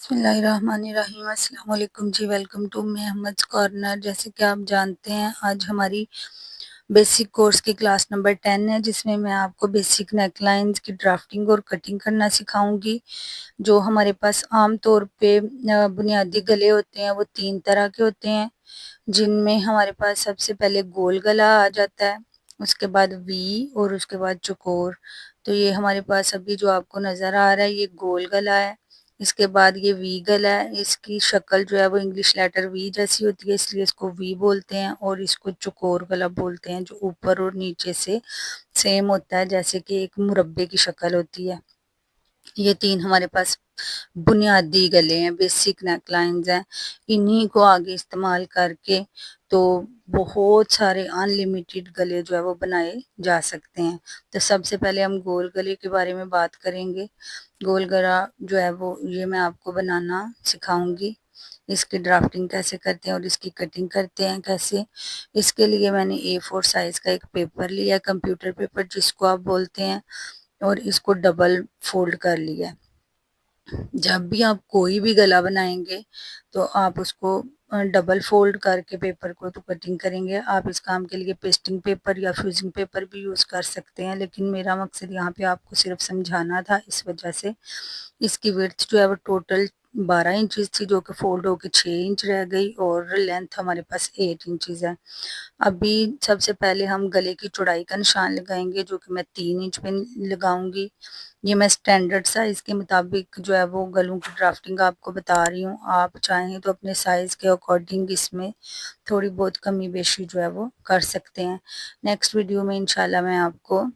बिस्मिल्लाहिर्रहमानिर्रहीम। अस्सलाम वालेकुम जी, वेलकम टू महमद्स कॉर्नर। जैसे कि आप जानते हैं, आज हमारी बेसिक कोर्स की क्लास नंबर 10 है, जिसमें मैं आपको बेसिक नेकलाइंस की ड्राफ्टिंग और कटिंग करना सिखाऊंगी। जो हमारे पास आम तौर पे बुनियादी गले होते हैं वो 3 तरह के होते हैं, जिनमें हमारे पास सबसे पहले गोल गला आ जाता है, उसके बाद वी और उसके बाद चौकोर। तो ये हमारे पास अभी जो आपको नज़र आ रहा है ये गोल गला है। इसके बाद ये वी गला है, इसकी शक्ल जो है वो इंग्लिश लेटर वी जैसी होती है, इसलिए इसको वी बोलते हैं। और इसको चौकोर गला बोलते हैं, जो ऊपर और नीचे से सेम होता है, जैसे कि एक मुरब्बे की शक्ल होती है। ये 3 हमारे पास बुनियादी गले हैं, बेसिक नेकलाइंस हैं। इन्हीं को आगे इस्तेमाल करके तो बहुत सारे अनलिमिटेड गले जो है वो बनाए जा सकते हैं। तो सबसे पहले हम गोल गले के बारे में बात करेंगे। गोल गला जो है वो ये मैं आपको बनाना सिखाऊंगी। इसकी ड्राफ्टिंग कैसे करते हैं और इसकी कटिंग करते हैं कैसे। इसके लिए मैंने A4 साइज का एक पेपर लिया, कंप्यूटर पेपर जिसको आप बोलते हैं, और इसको डबल फोल्ड कर लिया। जब भी आप कोई भी गला बनाएंगे तो आप उसको डबल फोल्ड करके पेपर को तो कटिंग करेंगे। आप इस काम के लिए पेस्टिंग पेपर या फ्यूजिंग पेपर भी यूज़ कर सकते हैं, लेकिन मेरा मकसद यहाँ पे आपको सिर्फ समझाना था, इस वजह से। इसकी विड्थ जो है वो टोटल 12 इंचज़ थी, जो कि फोल्ड होकर 6 इंच रह गई, और लेंथ हमारे पास 8 इंचज़ है। अभी सबसे पहले हम गले की चौड़ाई का निशान लगाएंगे, जो कि मैं 3 इंच पे लगाऊंगी। ये मैं स्टैंडर्ड साइज़ के मुताबिक जो है वो गलों की ड्राफ्टिंग आपको बता रही हूँ। आप चाहें तो अपने साइज़ के अकॉर्डिंग इसमें थोड़ी बहुत कमी बेशी जो है वो कर सकते हैं। नेक्स्ट वीडियो में इंशाल्लाह मैं आपको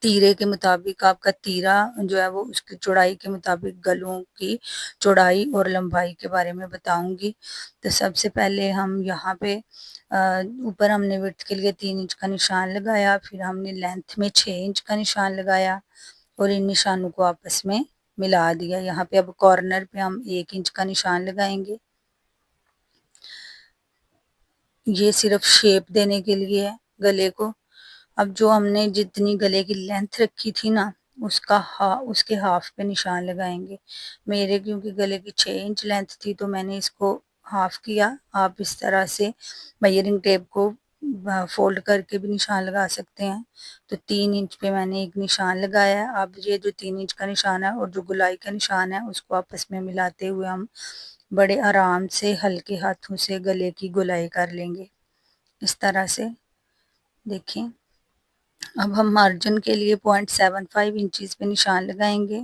तीरे के मुताबिक, आपका तीरा जो है वो उसकी चौड़ाई के मुताबिक गलों की चौड़ाई और लंबाई के बारे में बताऊंगी। तो सबसे पहले हम यहाँ पे ऊपर हमने विड्थ के लिए 3 इंच का निशान लगाया, फिर हमने लेंथ में 6 इंच का निशान लगाया और इन निशानों को आपस में मिला दिया। यहाँ पे अब कॉर्नर पे हम 1 इंच का निशान लगाएंगे। ये सिर्फ शेप देने के लिए है गले को। अब जो हमने जितनी गले की लेंथ रखी थी ना, उसके हाफ पे निशान लगाएंगे। मेरे क्योंकि गले की 6 इंच लेंथ थी तो मैंने इसको हाफ किया। आप इस तरह से मेजरिंग टेप को फोल्ड करके भी निशान लगा सकते हैं। तो 3 इंच पे मैंने एक निशान लगाया है। अब ये जो 3 इंच का निशान है और जो गोलाई का निशान है उसको आपस में मिलाते हुए हम बड़े आराम से हल्के हाथों से गले की गोलाई कर लेंगे, इस तरह से। देखें, अब हम मार्जिन के लिए 0.75 इंचज़ पे निशान लगाएंगे,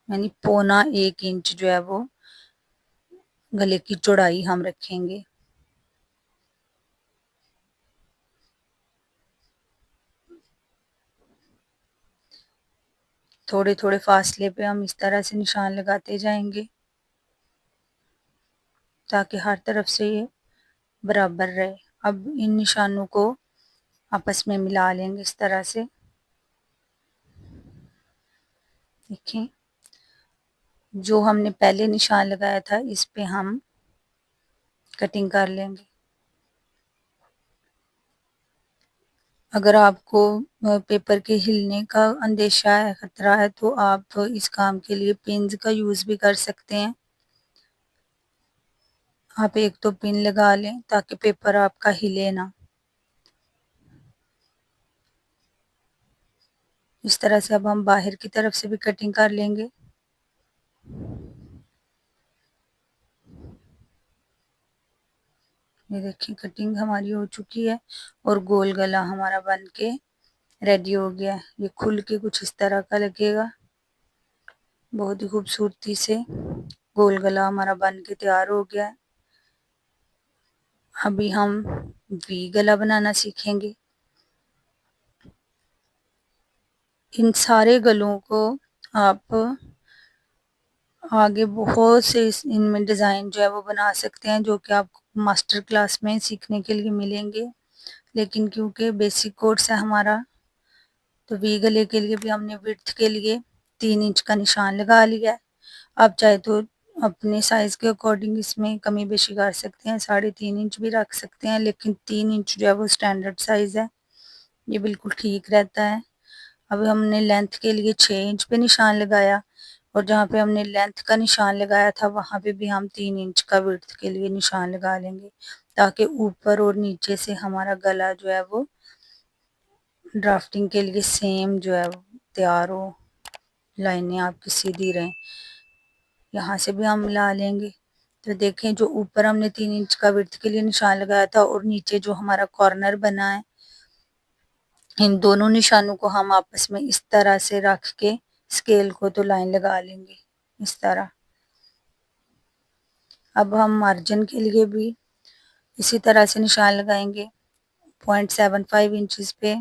यानी पौना 1 इंच जो है वो गले की चौड़ाई हम रखेंगे। थोड़े थोड़े फासले पे हम इस तरह से निशान लगाते जाएंगे ताकि हर तरफ से ये बराबर रहे। अब इन निशानों को आपस में मिला लेंगे इस तरह से। देखिए, जो हमने पहले निशान लगाया था इस पे हम कटिंग कर लेंगे। अगर आपको पेपर के हिलने का अंदेशा है, खतरा है, तो आप इस काम के लिए पिन्स का यूज़ भी कर सकते हैं। आप एक तो पिन लगा लें ताकि पेपर आपका हिले ना। इस तरह से अब हम बाहर की तरफ से भी कटिंग कर लेंगे। ये देखिए, कटिंग हमारी हो चुकी है और गोल गला हमारा बन के रेडी हो गया है। ये खुल के कुछ इस तरह का लगेगा, बहुत ही खूबसूरती से गोल गला हमारा बन के तैयार हो गया है। अभी हम वी गला बनाना सीखेंगे। इन सारे गलों को आप आगे बहुत से इनमें डिज़ाइन जो है वो बना सकते हैं, जो कि आपको मास्टर क्लास में सीखने के लिए मिलेंगे। लेकिन क्योंकि बेसिक कोर्स है हमारा, तो वी गले के लिए भी हमने विड्थ के लिए 3 इंच का निशान लगा लिया है। आप चाहे तो अपने साइज़ के अकॉर्डिंग इसमें कमी बेशी कर सकते हैं, 3.5 इंच भी रख सकते हैं, लेकिन 3 इंच जो है वो स्टैंडर्ड साइज़ है, ये बिल्कुल ठीक रहता है। अब हमने लेंथ के लिए 6 इंच पे निशान लगाया, اور جہاں پہ ہم نے لینتھ کا نشان لگایا تھا وہاں پہ بھی ہم 3 انچ کا وڈتھ کے لیے نشان لگا لیں گے، تاکہ اوپر اور نیچے سے ہمارا گلا جو ہے وہ ڈرافٹنگ کے لیے سیم جو ہے تیار ہو، لائنیں آپ کی سیدھی رہیں۔ یہاں سے بھی ہم ملا لیں گے۔ تو دیکھیں جو اوپر ہم نے 3 انچ کا وڈتھ کے لیے نشان لگایا تھا اور نیچے جو ہمارا کارنر بنا ہے، ان دونوں نشانوں کو ہم آپس میں اس طرح سے رکھ کے اسکیل کو تو لائن لگا لیں گے اس طرح۔ اب ہم مارجن کے لیے بھی اسی طرح سے نشان لگائیں گے 0.75 انچز پہ۔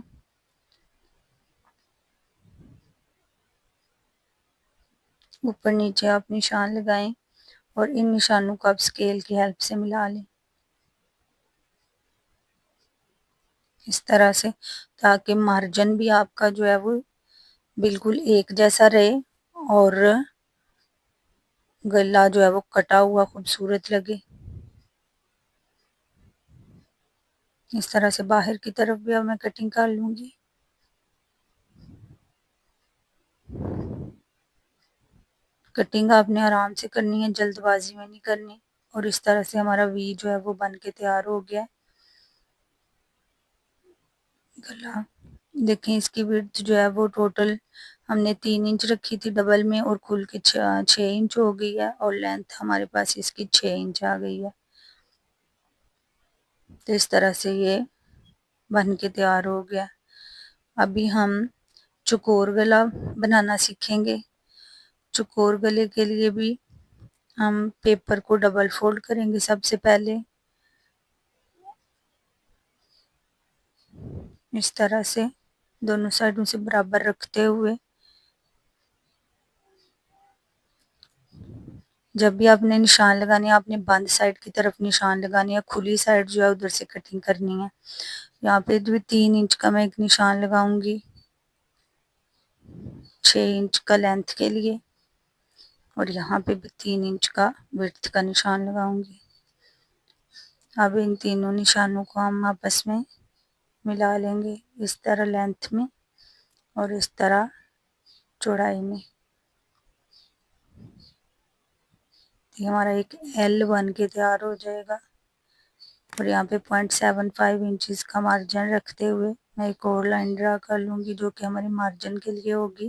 اوپر نیچے آپ نشان لگائیں اور ان نشانوں کو آپ اسکیل کی ہیلپ سے ملا لیں اس طرح سے، تاکہ مارجن بھی آپ کا جو ہے وہ بالکل ایک جیسا رہے اور گلا جو ہے وہ کٹا ہوا خوبصورت لگے۔ اس طرح سے باہر کی طرف بھی اب میں کٹنگ کر لوں گی۔ کٹنگ آپ نے آرام سے کرنی ہے، جلد بازی میں نہیں کرنی۔ اور اس طرح سے ہمارا وی جو ہے وہ بن کے تیار ہو گیا ہے۔ گلا دیکھیں اس کی وڈتھ جو ہے وہ ٹوٹل ہم نے 3 انچ رکھی تھی ڈبل میں، اور کھل کے 6 انچ ہو گئی ہے، اور لینتھ ہمارے پاس اس کی 6 انچ آ گئی ہے۔ تو اس طرح سے یہ بن کے تیار ہو گیا۔ ابھی ہم چکور گلا بنانا سیکھیں گے۔ چکور گلے کے لیے بھی ہم پیپر کو ڈبل فولڈ کریں گے سب سے پہلے، اس طرح سے دونوں سائڈوں سے برابر رکھتے ہوئے۔ جب بھی آپ نے نشان لگانے آپ نے بند سائڈ کی طرف نشان لگانے ہے، کھلی سائڈ جو ہے ادھر سے کٹنگ کرنی ہے۔ یہاں پہ بھی 3 انچ کا میں ایک نشان لگاؤں گی 6 انچ کا لینتھ کے لیے، اور یہاں پہ بھی 3 انچ کا وڈتھ کا نشان لگاؤں گی۔ اب ان تینوں نشانوں کو ہم آپس میں ملا لیں گے اس طرح لینتھ میں اور اس طرح چوڑائی میں۔ یہ ہمارا ایک ایل بن کے تیار ہو جائے گا، اور یہاں پہ 0.75 انچز کا مارجن رکھتے ہوئے میں ایک اور لائن ڈرا کر لوں گی جو کہ ہمارے مارجن کے لیے ہوگی۔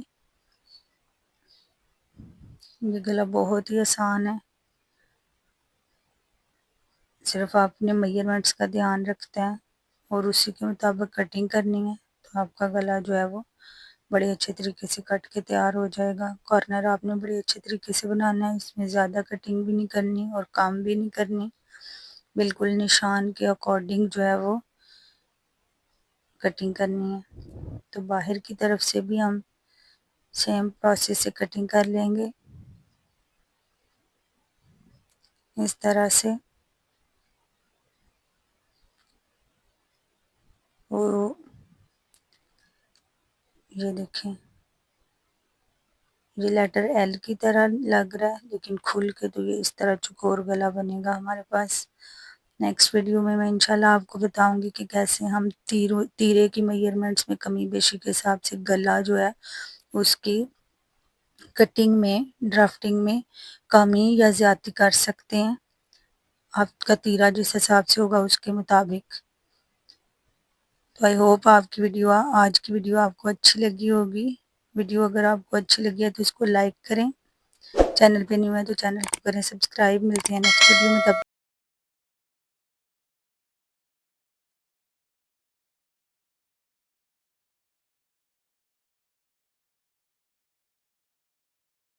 یہ گلا بہت ہی آسان ہے، صرف آپ نے میجرمنٹس کا دھیان رکھتے ہیں اور اسی کے مطابق کٹنگ کرنی ہے، تو آپ کا گلا جو ہے وہ بڑے اچھے طریقے سے کٹ کے تیار ہو جائے گا۔ کارنر آپ نے بڑے اچھے طریقے سے بنانا ہے، اس میں زیادہ کٹنگ بھی نہیں کرنی اور کام بھی نہیں کرنی، بالکل نشان کے اکارڈنگ جو ہے وہ کٹنگ کرنی ہے۔ تو باہر کی طرف سے بھی ہم سیم پروسیس سے کٹنگ کر لیں گے اس طرح سے۔ اور یہ دیکھیں یہ لیٹر ایل کی طرح لگ رہا ہے، لیکن کھل کے تو یہ اس طرح چکور گلا بنے گا ہمارے پاس۔ نیکسٹ ویڈیو میں انشاءاللہ آپ کو بتاؤں گی کہ کیسے ہم تیرے کی میجرمنٹس میں کمی بیشی کے حساب سے گلا جو ہے اس کی کٹنگ میں ڈرافٹنگ میں کمی یا زیادتی کر سکتے ہیں، آپ کا تیرہ جس حساب سے ہوگا اس کے مطابق۔ تو آئی ہوپ آپ کی آج کی ویڈیو آپ کو اچھی لگی ہوگی۔ ویڈیو اگر آپ کو اچھی لگی ہے تو اس کو لائک کریں، چینل پہ نہیں ہوئے تو چینل کو کریں سبسکرائب۔ ملتے ہیں نیکسٹ ویڈیو میں، تب